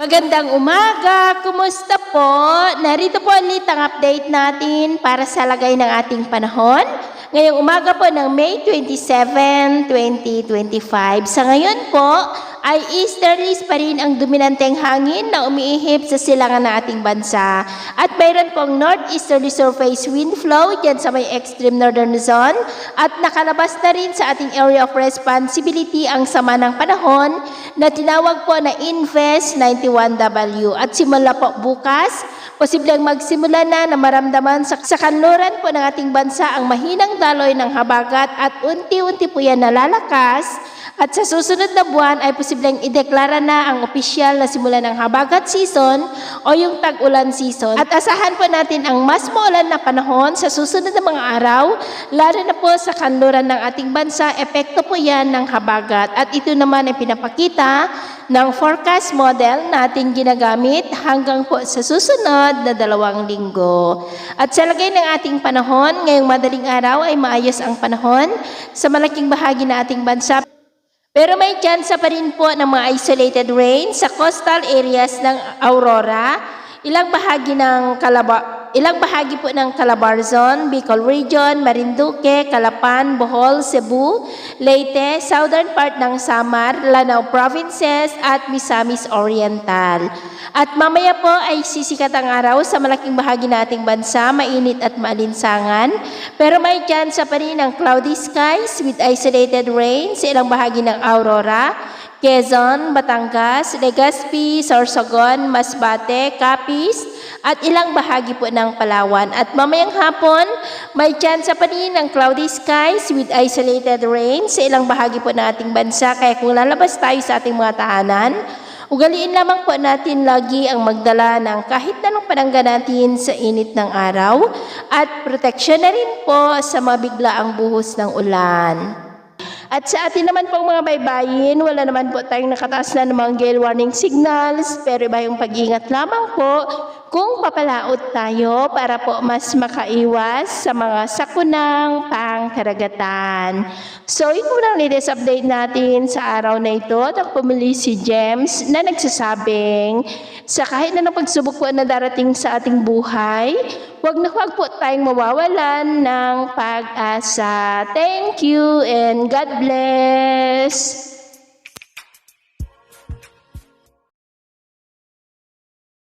Magandang umaga! Kumusta po? Narito po ulit ang update natin para sa lagay ng ating panahon. Ngayong umaga po ng May 27, 2025. Sa ngayon po ay easterlies pa rin ang dominanteng hangin na umiihip sa silangan ng ating bansa. At mayroon pong northeasterly surface wind flow dyan sa may extreme northern zone. At nakalabas na rin sa ating area of responsibility ang sama ng panahon na tinawag po na Invest 91W. At simula po bukas, posibleng magsimula na maramdaman sa kanluran po ng ating bansa ang mahinang daloy ng habagat at unti-unti po yan nalalakas. At sa susunod na buwan ay posibleng ideklara na ang opisyal na simula ng habagat season o yung tag-ulan season. At asahan po natin ang mas maulan na panahon sa susunod na mga araw, lalo na po sa kanluran ng ating bansa, epekto po yan ng habagat. At ito naman ay pinapakita ng forecast model natin ginagamit hanggang po sa susunod na 2 linggo. At sa lagay ng ating panahon, ngayong madaling araw ay maayos ang panahon sa malaking bahagi ng ating bansa. Pero may tsansa pa rin po ng mga isolated rain sa coastal areas ng Aurora, ilang bahagi po ng Calabarzon, Bicol Region, Marinduque, Calapan, Bohol, Cebu, Leyte, southern part ng Samar, Lanao Provinces at Misamis Oriental. At mamaya po ay sisikat ang araw sa malaking bahagi ng ating bansa, mainit at maalinsangan. Pero may tsansa pa rin ng cloudy skies with isolated rain sa ilang bahagi ng Aurora, Quezon, Batangas, Legazpi, Sorsogon, Masbate, Capiz, at ilang bahagi po ng Palawan. At mamayang hapon, may tsansa pa rin ng cloudy skies with isolated rain sa ilang bahagi po ng ating bansa. Kaya kung lalabas tayo sa ating mga tahanan, ugaliin lamang po natin lagi ang magdala ng kahit anong panangga natin sa init ng araw at proteksyon na rin po sa mabiglaang buhos ng ulan. At sa atin naman pong mga baybayin, wala naman po tayong nakataas na namang gale warning signals, pero iba yung pag-ingat lamang po kung papalaot tayo para po mas makaiwas sa mga sakunang pangkaragatan. So, yun muna ang latest update natin sa araw na ito. At pumili si James na nagsasabing sa kahit na pagsubok po na darating sa ating buhay, huwag po tayong mawawalan ng pag-asa. Thank you and God bless!